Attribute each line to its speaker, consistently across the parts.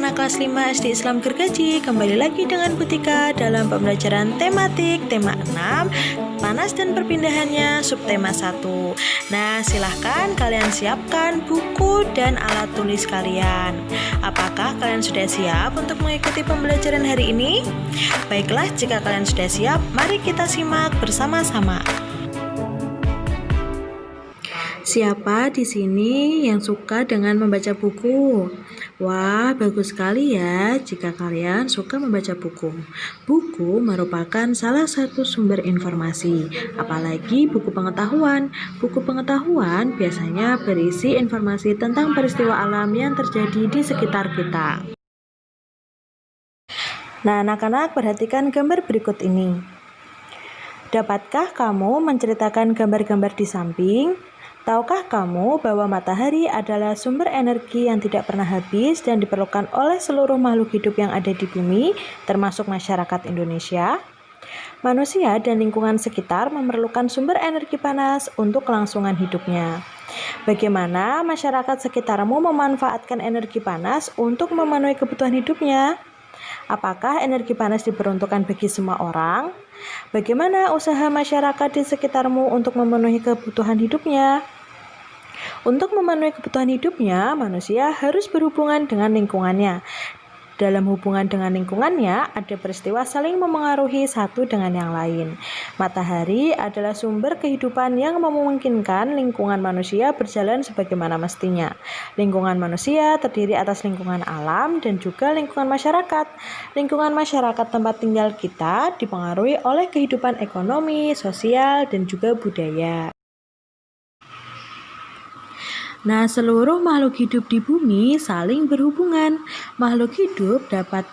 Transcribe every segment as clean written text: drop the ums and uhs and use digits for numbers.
Speaker 1: anak-anak kelas 5 SD Islam Gergaji. Kembali lagi dengan Butika dalam pembelajaran tematik tema 6, panas dan perpindahannya, subtema 1. Nah, silahkan kalian siapkan buku dan alat tulis kalian. Apakah kalian sudah siap untuk mengikuti pembelajaran hari ini? Baiklah, jika kalian sudah siap, mari kita simak bersama-sama. Siapa di sini yang suka dengan membaca buku? Wah, bagus sekali ya jika kalian suka membaca buku. Buku merupakan salah satu sumber informasi, apalagi buku pengetahuan. Buku pengetahuan biasanya berisi informasi tentang peristiwa alam yang terjadi di sekitar kita. Nah, anak-anak, perhatikan gambar berikut ini. Dapatkah kamu menceritakan gambar-gambar di samping? Tahukah kamu bahwa matahari adalah sumber energi yang tidak pernah habis dan diperlukan oleh seluruh makhluk hidup yang ada di bumi, termasuk masyarakat Indonesia? Manusia dan lingkungan sekitar memerlukan sumber energi panas untuk kelangsungan hidupnya. Bagaimana masyarakat sekitarmu memanfaatkan energi panas untuk memenuhi kebutuhan hidupnya? Apakah energi panas diperuntukkan bagi semua orang? Bagaimana usaha masyarakat di sekitarmu untuk memenuhi kebutuhan hidupnya? Untuk memenuhi kebutuhan hidupnya, manusia harus berhubungan dengan lingkungannya. Dalam hubungan dengan lingkungannya, ada peristiwa saling memengaruhi satu dengan yang lain. Matahari adalah sumber kehidupan yang memungkinkan lingkungan manusia berjalan sebagaimana mestinya. Lingkungan manusia terdiri atas lingkungan alam dan juga lingkungan masyarakat. Lingkungan masyarakat tempat tinggal kita dipengaruhi oleh kehidupan ekonomi, sosial, dan juga budaya. Nah, seluruh makhluk hidup di bumi saling berhubungan. Makhluk hidup dapat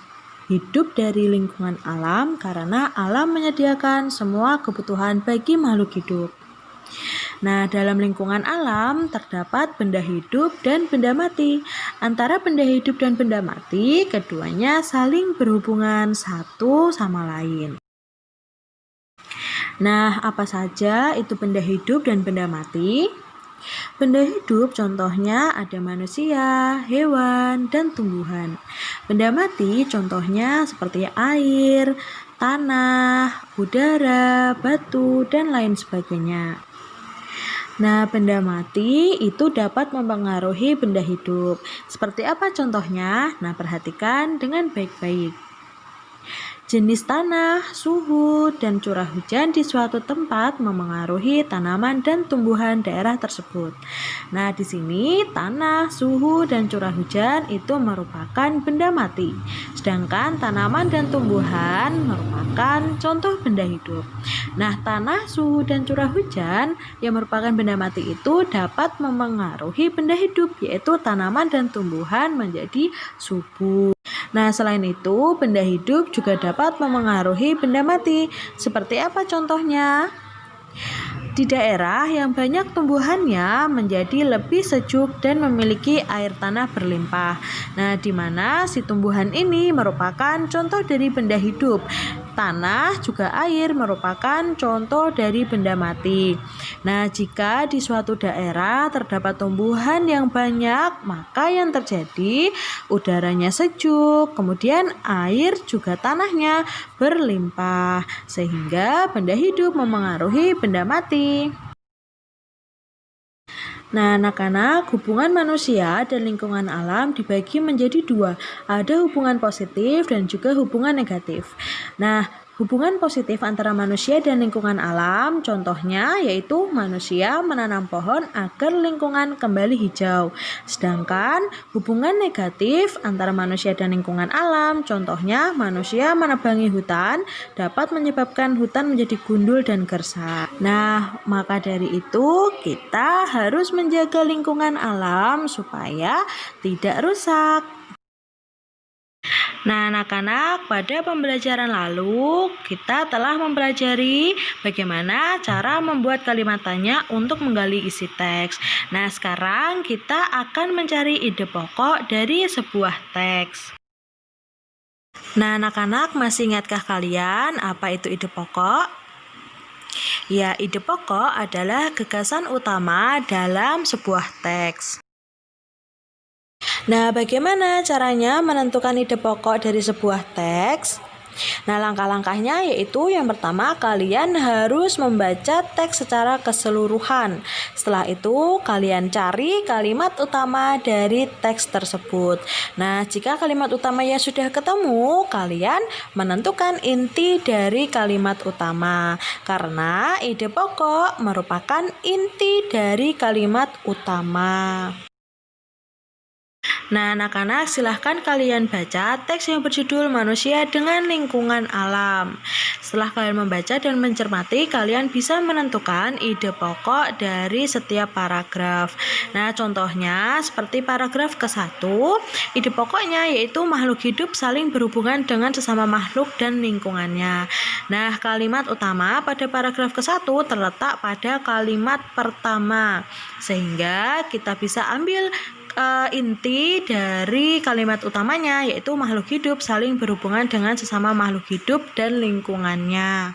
Speaker 1: hidup dari lingkungan alam karena alam menyediakan semua kebutuhan bagi makhluk hidup. Nah, dalam lingkungan alam terdapat benda hidup dan benda mati. Antara benda hidup dan benda mati, keduanya saling berhubungan satu sama lain. Nah, apa saja itu benda hidup dan benda mati? Benda hidup contohnya ada manusia, hewan, dan tumbuhan. Benda mati contohnya seperti air, tanah, udara, batu, dan lain sebagainya. Nah, benda mati itu dapat mempengaruhi benda hidup. Seperti apa contohnya? Nah, perhatikan dengan baik-baik. Jenis tanah, suhu, dan curah hujan di suatu tempat memengaruhi tanaman dan tumbuhan daerah tersebut. Nah, di sini tanah, suhu, dan curah hujan itu merupakan benda mati. Sedangkan tanaman dan tumbuhan merupakan contoh benda hidup. Nah, tanah, suhu, dan curah hujan yang merupakan benda mati itu dapat memengaruhi benda hidup, yaitu tanaman dan tumbuhan menjadi subur. Nah, selain itu, benda hidup juga dapat memengaruhi benda mati. Seperti apa contohnya? Di daerah yang banyak tumbuhannya menjadi lebih sejuk dan memiliki air tanah berlimpah. Nah, di mana si tumbuhan ini merupakan contoh dari benda hidup. Tanah juga air merupakan contoh dari benda mati. Nah, jika di suatu daerah terdapat tumbuhan yang banyak, maka yang terjadi udaranya sejuk, kemudian air juga tanahnya berlimpah, sehingga benda hidup memengaruhi benda mati. Nah, anak-anak, hubungan manusia dan lingkungan alam dibagi menjadi dua. Ada hubungan positif dan juga hubungan negatif. Nah, hubungan positif antara manusia dan lingkungan alam, contohnya yaitu manusia menanam pohon agar lingkungan kembali hijau. Sedangkan hubungan negatif antara manusia dan lingkungan alam, contohnya manusia menebangi hutan dapat menyebabkan hutan menjadi gundul dan gersang. Nah, maka dari itu kita harus menjaga lingkungan alam supaya tidak rusak. Nah, anak-anak, pada pembelajaran lalu kita telah mempelajari bagaimana cara membuat kalimat tanya untuk menggali isi teks. Nah, sekarang kita akan mencari ide pokok dari sebuah teks. Nah, anak-anak, masih ingatkah kalian apa itu ide pokok? Ya, ide pokok adalah gagasan utama dalam sebuah teks. Nah, bagaimana caranya menentukan ide pokok dari sebuah teks? Nah, langkah-langkahnya yaitu yang pertama, kalian harus membaca teks secara keseluruhan. Setelah itu, kalian cari kalimat utama dari teks tersebut. Nah, jika kalimat utamanya sudah ketemu, kalian menentukan inti dari kalimat utama. Karena ide pokok merupakan inti dari kalimat utama. Nah, anak-anak, silahkan kalian baca teks yang berjudul Manusia dengan Lingkungan Alam. Setelah kalian membaca dan mencermati, kalian bisa menentukan ide pokok dari setiap paragraf. Nah, contohnya seperti paragraf ke-1, ide pokoknya yaitu makhluk hidup saling berhubungan dengan sesama makhluk dan lingkungannya. Nah, kalimat utama pada paragraf ke-1 terletak pada kalimat pertama, sehingga kita bisa ambil inti dari kalimat utamanya, yaitu makhluk hidup saling berhubungan dengan sesama makhluk hidup dan lingkungannya.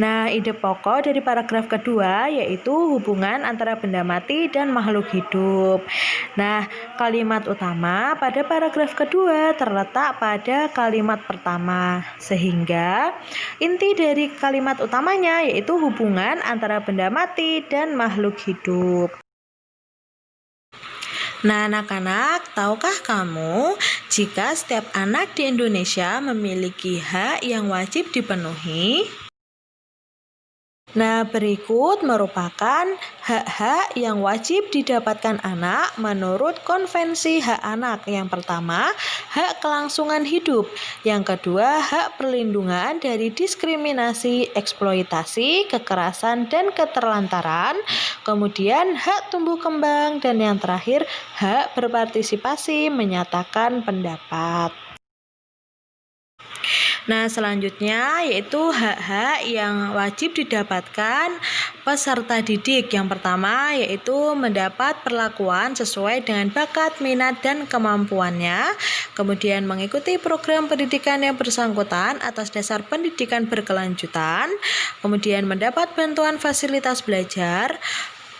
Speaker 1: Nah, ide pokok dari paragraf kedua yaitu hubungan antara benda mati dan makhluk hidup. Nah, kalimat utama pada paragraf kedua terletak pada kalimat pertama, sehingga inti dari kalimat utamanya yaitu hubungan antara benda mati dan makhluk hidup. Nah, anak-anak, tahukah kamu jika setiap anak di Indonesia memiliki hak yang wajib dipenuhi? Nah, berikut merupakan hak-hak yang wajib didapatkan anak menurut Konvensi Hak Anak. Yang pertama, hak kelangsungan hidup. Yang kedua, hak perlindungan dari diskriminasi, eksploitasi, kekerasan, dan keterlantaran. Kemudian, hak tumbuh kembang. Dan yang terakhir, hak berpartisipasi menyatakan pendapat. Nah, selanjutnya yaitu hak-hak yang wajib didapatkan peserta didik. Yang pertama yaitu mendapat perlakuan sesuai dengan bakat, minat, dan kemampuannya. Kemudian mengikuti program pendidikan yang bersangkutan atas dasar pendidikan berkelanjutan. Kemudian mendapat bantuan fasilitas belajar.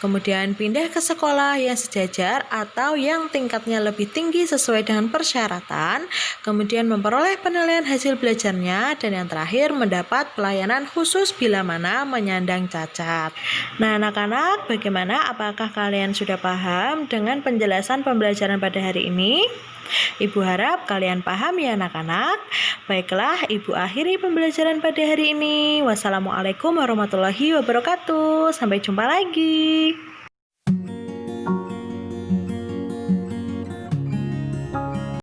Speaker 1: Kemudian pindah ke sekolah yang sejajar atau yang tingkatnya lebih tinggi sesuai dengan persyaratan. Kemudian memperoleh penilaian hasil belajarnya. Dan yang terakhir, mendapat pelayanan khusus bila mana menyandang cacat. Nah, anak-anak, bagaimana? Apakah kalian sudah paham dengan penjelasan pembelajaran pada hari ini? Ibu harap kalian paham ya anak-anak. Baiklah, Ibu akhiri pembelajaran pada hari ini. Wassalamualaikum warahmatullahi wabarakatuh. Sampai jumpa lagi.